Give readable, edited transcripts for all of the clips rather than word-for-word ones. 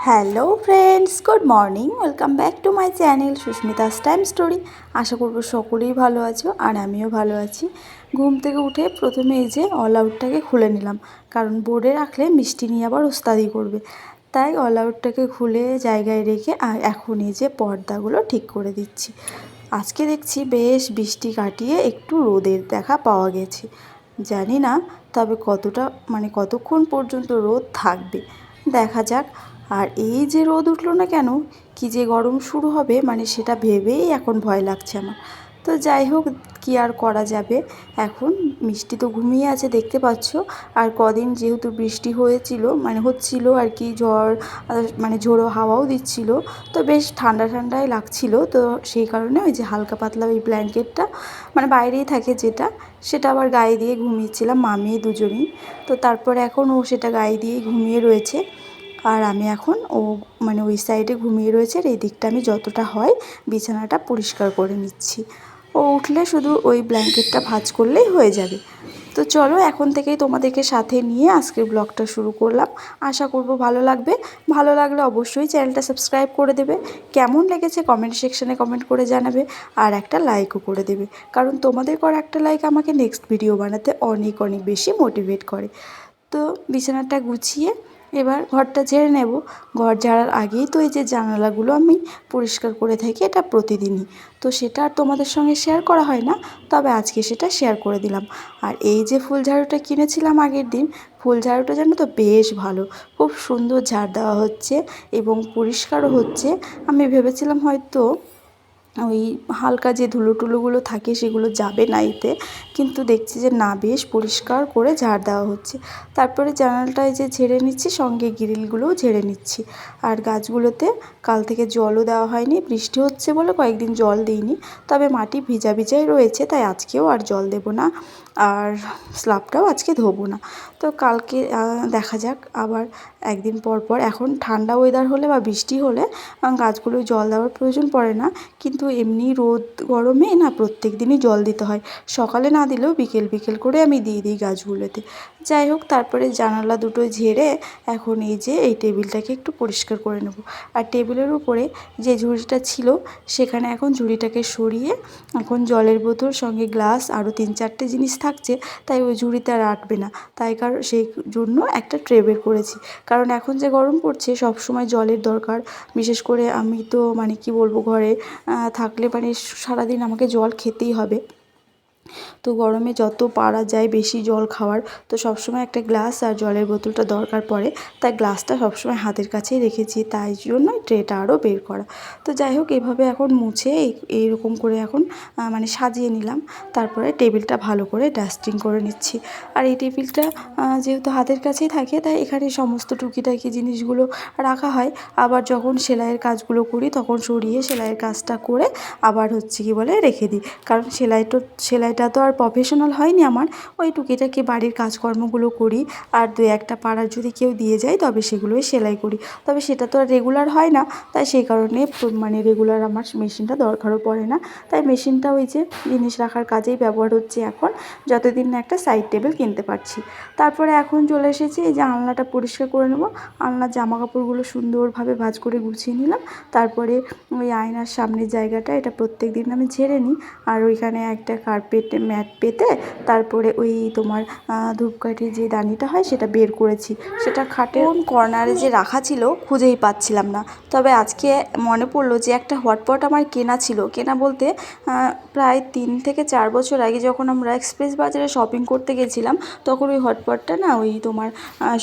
Hello friends, good morning. Welcome back to my channel Susmita's time story. আশা করব সকলেই ভালো আছো আর আমিও ভালো আছি। ঘুম থেকে উঠে প্রথমে এই যে অল আউটটাকে খুলে নিলাম, কারণ বোর্ডে রাখলে মিষ্টি নিয়ে আবার ওস্তাদি করবে। তাই অল আউটটাকে খুলে জায়গায় রেখে এখন এই যে পর্দাগুলো ঠিক করে দিচ্ছি। আজকে দেখছি বেশ বৃষ্টি কাটিয়ে একটু রোদের দেখা পাওয়া গেছে। জানি না তবে কতক্ষণ পর্যন্ত রোদ থাকবে, দেখা যাক। আর এই যে রোদ উঠলো না কেন, কী যে গরম শুরু হবে সেটা ভেবেই এখন ভয় লাগছে আমার। তো যাই হোক, কী আর করা যাবে। এখন মিষ্টি তো ঘুমিয়ে আছে দেখতে পাচ্ছ। আর কদিন যেহেতু বৃষ্টি হচ্ছিল আর কি, ঝড় ঝোড়ো হাওয়াও দিচ্ছিল, তো বেশ ঠান্ডা ঠান্ডাই লাগছিল। তো সেই কারণে ওই যে হালকা পাতলা ওই ব্ল্যাঙ্কেটটা বাইরেই থাকে যেটা, সেটা আবার গায়ে দিয়ে ঘুমিয়েছিলাম মামি দুজনেই। তো তারপরে এখন ও সেটা গায়ে দিয়েই ঘুমিয়ে রয়েছে। আর আমি এখন ওই সাইডে ঘুমিয়ে রয়েছে, আর এই দিকটা আমি যতটা হয় বিছানাটা পরিষ্কার করে নিচ্ছি। ও উঠলে শুধু ওই ব্ল্যাঙ্কেটটা ভাঁজ করলেই হয়ে যাবে। তো চলো, এখন থেকেই তোমাদেরকে সাথে নিয়ে আজকের ব্লগটা শুরু করলাম। আশা করব ভালো লাগবে। ভালো লাগলে অবশ্যই চ্যানেলটা সাবস্ক্রাইব করে দেবে। কেমন লেগেছে কমেন্ট সেকশানে কমেন্ট করে জানাবে, আর একটা লাইকও করে দেবে, কারণ তোমাদের করা একটা লাইক আমাকে নেক্সট ভিডিও বানাতে অনেক অনেক বেশি মোটিভেট করে। তো বিছানাটা গুছিয়ে এবার ঘরটা ঝেড়ে নেব। ঘর ঝাড়ার আগেই তো এই যে জানালাগুলো আমি পরিষ্কার করে থাকি, এটা প্রতিদিনই। তো সেটা আর তোমাদের সঙ্গে শেয়ার করা হয় না, তবে আজকে সেটা শেয়ার করে দিলাম। আর এই যে ফুল ঝাড়ুটা কিনেছিলাম আগের দিন, ফুল ঝাড়ুটা জানো তো বেশ ভালো, খুব সুন্দর ঝাড় দেওয়া হচ্ছে এবং পরিষ্কারও হচ্ছে। আমি ভেবেছিলাম হয়তো ওই হালকা যে ধুলো টুলোগুলো থাকে সেগুলো যাবে না এতে, কিন্তু দেখছি যে না, বেশ পরিষ্কার করে ঝাড় দেওয়া হচ্ছে। তারপরে জানালাটায় যে ঝেড়ে নিচ্ছি, সঙ্গে গ্রিলগুলোও ঝেড়ে নিচ্ছি। আর গাছগুলোতে কাল থেকে জলও দেওয়া হয়নি, বৃষ্টি হচ্ছে বলে কয়েকদিন জল দিইনি। তবে মাটি ভিজা ভিজাই রয়েছে, তাই আজকেও আর জল দেব না, আর স্ল্যাবটাও আজকে ধোবো না। তো কালকে দেখা যাক। আবার একদিন পর পর, এখন ঠান্ডা ওয়েদার হলে বা বৃষ্টি হলে গাছগুলোয় জল দেওয়ার প্রয়োজন পড়ে না, কিন্তু এমনি রোদ গরমে না প্রত্যেক দিনই জল দিতে হয়। সকালে না দিলেও বিকেল বিকেল করে আমি দিয়ে দিই গাছগুলোতে। যাই হোক, তারপরে জানালা দুটো ঝেড়ে এখন এই যে এই টেবিলটাকে একটু পরিষ্কার করে নেব। আর টেবিলের উপরে যে ঝুড়িটা ছিল, সেখানে এখন ঝুড়িটাকে সরিয়ে এখন জলের বোতল সঙ্গে গ্লাস আরও 3-4টে জিনিস থাকছে, তাই ওই ঝুড়িতে আর আটবে না। তাই কারণ সেই জন্য একটা ট্রে বের করেছি, কারণ এখন যে গরম পড়ছে সব সময় জলের দরকার। বিশেষ করে আমি তো কি বলবো, ঘরে থাকলে সারাদিন আমাকে জল খেতেই হবে। তো গরমে যত পারা যায় বেশি জল খাওয়ার, তো সবসময় একটা গ্লাস আর জলের বোতলটা দরকার পড়ে। তাই গ্লাসটা সবসময় হাতের কাছেই রেখেছি, তাই জন্যই ট্রেটা আরও বের করা। তো যাই হোক, এভাবে এখন মুছে এইরকম করে এখন সাজিয়ে নিলাম। তারপরে টেবিলটা ভালো করে ডাস্টিং করে নিচ্ছি। আর এই টেবিলটা যেহেতু হাতের কাছেই থাকে, তাই এখানে সমস্ত টুকিটাকি জিনিসগুলো রাখা হয়। আবার যখন সেলাইয়ের কাজগুলো করি তখন সরিয়ে সেলাইয়ের কাজটা করে আবার রেখে দিই, কারণ সেলাইটা তো আর প্রফেশনাল হয়নি আমার। ওই টুকিটাকি বাড়ির কাজকর্মগুলো করি, আর 2-1টা পাড়ার যদি কেউ দিয়ে যায় তবে সেগুলোই সেলাই করি। তবে সেটা তো আর রেগুলার হয় না, তাই সেই কারণে রেগুলার আমার মেশিনটা দরকারও পড়ে না। তাই মেশিনটা ওই যে জিনিস রাখার কাজেই ব্যবহার হচ্ছে এখন, যতদিন না একটা সাইড টেবিল কিনতে পারছি। তারপরে এখন চলে এসেছি এই যে আলনাটা পরিষ্কার করে নেব। আলনার জামা কাপড়গুলো সুন্দরভাবে ভাঁজ করে গুছিয়ে নিলাম। তারপরে ওই আয়নার সামনের জায়গাটা, এটা প্রত্যেক দিন আমি ঝেড়ে নিই। আর ওইখানে একটা ম্যাট পেতে তারপরে ওই তোমার ধূপকাঠির যে দানিটা হয় সেটা বের করেছি। সেটা খাটের কোন কর্নারে যে রাখা ছিল খুঁজেই পাচ্ছিলাম না। তবে আজকে মনে পড়লো যে একটা হটপট আমার কেনা ছিল। কেনা বলতে প্রায় 3 থেকে 4 বছর আগে যখন আমরা এক্সপ্রেস বাজারে শপিং করতে গেছিলাম, তখন ওই হটপটটা না ওই তোমার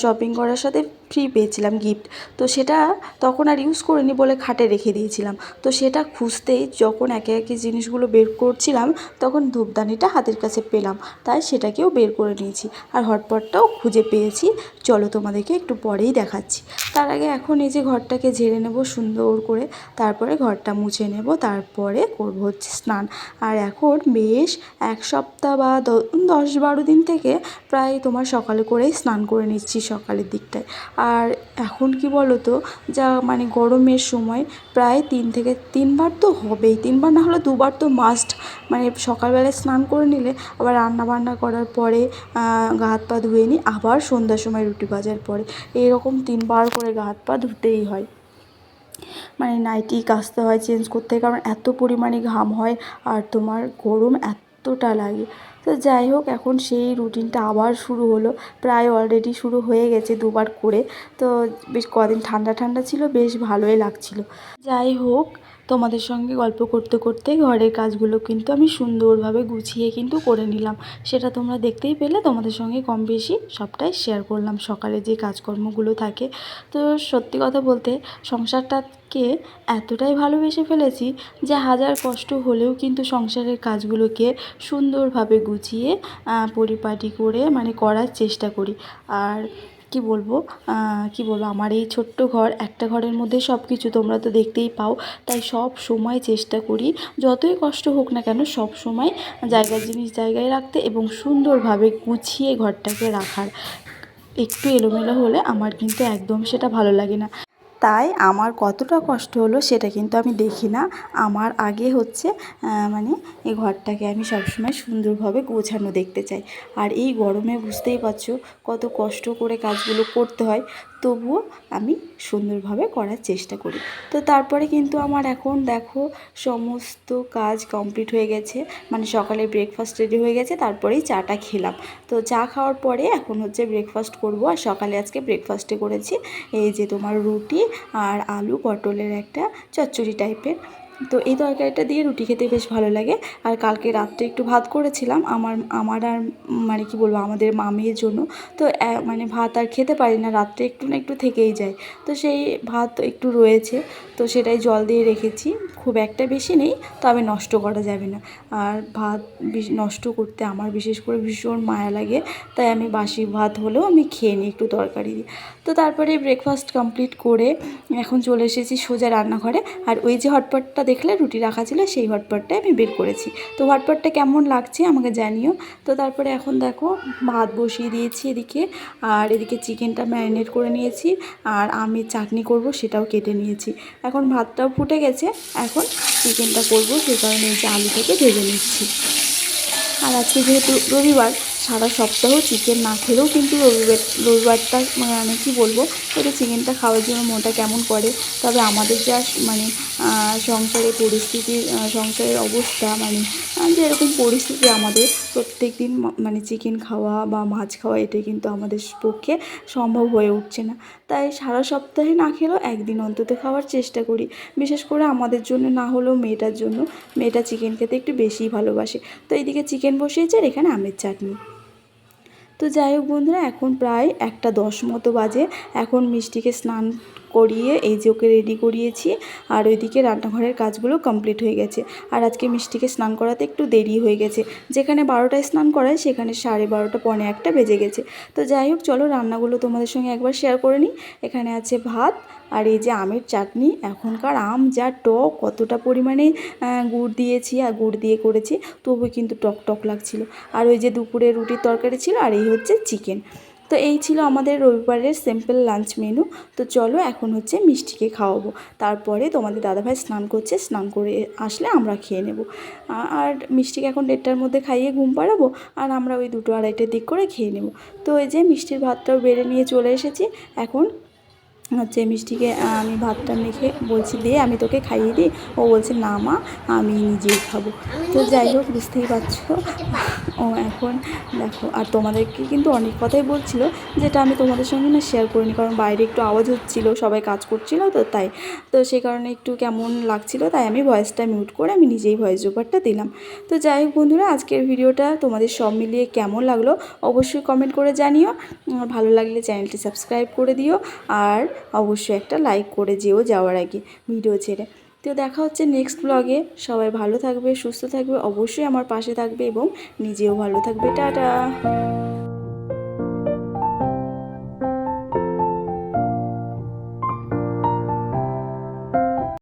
শপিং করার সাথে ফ্রি পেয়েছিলাম গিফট। তো সেটা তখন আর ইউজ করিনি বলে খাটে রেখে দিয়েছিলাম। তো সেটা খুঁজতেই যখন একে একে জিনিসগুলো বের করছিলাম, তখন ধূপদানিটা হাতের কাছে পেলাম, তাই সেটাকেও বের করে নিয়েছি। আর হটপটটাও খুঁজে পেয়েছি, চলো তোমাদেরকে একটু পরেই দেখাচ্ছি। তার আগে এখন এই যে ঘরটাকে ঝেড়ে নেব সুন্দর করে, তারপরে ঘরটা মুছে নেব, তারপরে করব হচ্ছে স্নান। আর এখন বেশ 1 সপ্তাহ বা 10-12 দিন থেকে প্রায় তোমার সকালে করেই স্নান করে নিচ্ছি সকালের দিকটায়। আর এখন কি বলো তো, যা মানে গরমের সময় প্রায় 3 থেকে 3 বার তো হবেই, 3 বার না হলে 2 বার তো মাস্ট। মানে সকালবেলায় স্নান করে নিলে আবার রান্না বান্না করার পরে গা হাত পা ধুয়ে নিই, আবার সন্ধ্যার সময় রুটি ভাজার পরে এরকম 3 বার করে গা হাত পা ধুতেই হয়। মানে নাইটি কাচতে হয়, চেঞ্জ করতে হয়, কারণ এত পরিমাণে ঘাম হয় আর তোমার গরম এতটা লাগে। তো যাই হোক, এখন সেই রুটিনটা আবার শুরু হলো, প্রায় অলরেডি শুরু হয়ে গেছে 2 বার করে। তো বেশ কদিন ঠান্ডা ঠান্ডা ছিল, বেশ ভালোই লাগছিল। যাই হোক, তোমাদের সঙ্গে গল্প করতে করতে ঘরের কাজগুলো কিন্তু আমি সুন্দরভাবে গুছিয়ে কিন্তু করে নিলাম। সেটা তোমরা দেখতেই পেলে, তোমাদের সঙ্গে কম বেশি সবটাই শেয়ার করলাম, সকালে যে কাজকর্মগুলো থাকে। তো সত্যি কথা বলতে সংসারটাকে এতটাই ভালোবেসে ফেলেছি যে হাজার কষ্ট হলেও কিন্তু সংসারের কাজগুলোকে সুন্দরভাবে গুছিয়ে পরিপাটি করে মানে করার চেষ্টা করি। আর কি বলবো, আমার এই ছোট্ট ঘর, একটা ঘরের মধ্যে সব কিছু তোমরা তো দেখতেই পাও। তাই সব সময় চেষ্টা করি, যতই কষ্ট হোক না কেন, সব সময় জায়গার জিনিস জায়গায় রাখতে এবং সুন্দরভাবে গুছিয়ে ঘরটাকে রাখার। একটু এলোমেলো হলে আমার কিন্তু একদম সেটা ভালো লাগে না। তাই আমার কতটা কষ্ট হলো সেটা কিন্তু আমি দেখি না। আমার আগে হচ্ছে মানে এই ঘরটাকে আমি সবসময় সুন্দরভাবে গোছানো দেখতে চাই। আর এই গরমে বুঝতেই পারছো কত কষ্ট করে কাজগুলো করতে হয়, তবুও আমি সুন্দরভাবে করার চেষ্টা করি। তো তারপরে কিন্তু আমার এখন দেখো সমস্ত কাজ কমপ্লিট হয়ে গেছে। মানে সকালে ব্রেকফাস্ট রেডি হয়ে গেছে, তারপরেই চাটা খেলাম। তো চা খাওয়ার পরে এখন হচ্ছে ব্রেকফাস্ট করব। আর সকালে আজকে ব্রেকফাস্টে করেছি এই যে তোমার রুটি আর আলু পটলের একটা চচ্চড়ি টাইপের। তো এই তরকারিটা দিয়ে রুটি খেতে বেশ ভালো লাগে। আর কালকে রাত্রে একটু ভাত করেছিলাম আমার আর মানে কি বলবো, আমাদের মামির জন্য। তো মানে ভাত আর খেতে পারি না, রাত্রে একটু না একটু থেকেই যায়। তো সেই ভাত একটু রয়েছে, তো সেটাই জল দিয়ে রেখেছি। খুব একটা বেশি নেই, তবে নষ্ট করা যাবে না। আর ভাত নষ্ট করতে আমার বিশেষ করে ভীষণ মায়া লাগে, তাই আমি বাসি ভাত হলেও আমি খেয়ে নিই একটু তরকারি দিয়ে। তো তারপরে ব্রেকফাস্ট কমপ্লিট করে এখন চলে এসেছি সোজা রান্নাঘরে। আর ওই যে হটপটটা দেখলে রুটি রাখা ছিল, সেই হটপটটাই আমি বের করেছি। তো হটপটটা কেমন লাগছে আমাকে জানিও। তো তারপরে এখন দেখো ভাত বসিয়ে দিয়েছি এদিকে, আর এদিকে চিকেনটা ম্যারিনেট করে নিয়েছি, আর আমি চাটনি করব সেটাও কেটে নিয়েছি। এখন ভাতটাও ফুটে গেছে, এখন চিকেনটা করব, সেই কারণে এই যে আলুটাকে ভেজে নিচ্ছি। আর আজকে যেহেতু রবিবার, সারা সপ্তাহ চিকেন না খেলেও কিন্তু রবিবারটা মানে কী বলবো, একটু চিকেনটা খাওয়ার জন্য মনটা কেমন করে। তবে আমাদের যা মানে সংসারের পরিস্থিতি, সংসারের অবস্থা, মানে যেরকম পরিস্থিতি আমাদের, প্রত্যেক দিন মানে চিকেন খাওয়া বা মাছ খাওয়া এটাই কিন্তু আমাদের পক্ষে সম্ভব হয়ে উঠছে না। তাই সারা সপ্তাহে না খেলেও একদিন অন্তত খাওয়ার চেষ্টা করি। বিশেষ করে আমাদের জন্য না হলেও মেয়েটার জন্য। মেয়েটা চিকেন খেতে একটু বেশিই ভালোবাসে। তো এইদিকে চিকেন বসিয়েছে আর এখানে আমের চাটনি। তো যাই হোক বন্ধুরা, এখন প্রায় 1টা 10 মতো বাজে। এখন মিষ্টিকে স্নান করিয়ে এই যে ওকে রেডি করিয়েছি, আর ওইদিকে রান্নাঘরের কাজগুলো কমপ্লিট হয়ে গেছে। আর আজকে মিষ্টিকে স্নান করাতে একটু দেরি হয়ে গেছে, যেখানে 12টায় স্নান করায় সেখানে 12:30 পৌনে 1টা বেজে গেছে। তো যাই হোক, চলো রান্নাগুলো তোমাদের সঙ্গে একবার শেয়ার করে নিই। এখানে আছে ভাত, আর এই যে আমের চাটনি। এখনকার আম যা টক, কতটা পরিমাণে গুড় দিয়েছি আর গুড় দিয়ে করেছি, তবু কিন্তু টক টক লাগছিল। আর ওই যে দুপুরে রুটির তরকারি ছিল, আর এই হচ্ছে চিকেন। তো এই ছিল আমাদের রবিবারের সিম্পল লাঞ্চ মেনু। তো চলো এখন হচ্ছে মিষ্টিকে খাওয়াবো, তারপরে তোমাদের দাদাভাই স্নান করছে, স্নান করে আসলে আমরা খেয়ে নেব। আর মিষ্টিকে এখন 1টার মধ্যে খাইয়ে ঘুম পাড়াবো, আর আমরা ওই 2-2:30টার দিক করে খেয়ে নেব। তো এই যে মিষ্টির ভাতটাও বেড়ে নিয়ে চলে এসেছি। এখন হচ্ছে মিষ্টিকে আমি ভাতটা মেখে বলছি দে, আমি তোকে খাইয়ে দিই। ও বলছে না মা, আমি নিজেই খাবো। তো যাই হোক, বুঝতেই পারছো ও এখন দেখো। আর তোমাদেরকে কিন্তু অনেক কথাই বলছিল, যেটা আমি তোমাদের সঙ্গে না শেয়ার করিনি, কারণ বাইরে একটু আওয়াজ হচ্ছিলো, সবাই কাজ করছিলো তো তাই। তো সেই কারণে একটু কেমন লাগছিলো, তাই আমি ভয়েসটা মিউট করে আমি নিজেই ভয়েস ওভারটা দিলাম। তো যাই হোক বন্ধুরা, আজকের ভিডিওটা তোমাদের সব মিলিয়ে কেমন লাগলো অবশ্যই কমেন্ট করে জানিও। ভালো লাগলে চ্যানেলটি সাবস্ক্রাইব করে দিও, আর অবশ্যই একটা লাইক করে যেও যাওয়ার আগে ভিডিও ছেড়ে। তো দেখা হচ্ছে নেক্সট ব্লগে। সবাই ভালো থাকবে, সুস্থ থাকবে, অবশ্যই আমার পাশে থাকবে এবং নিজেও ভালো থাকবে। টাটা।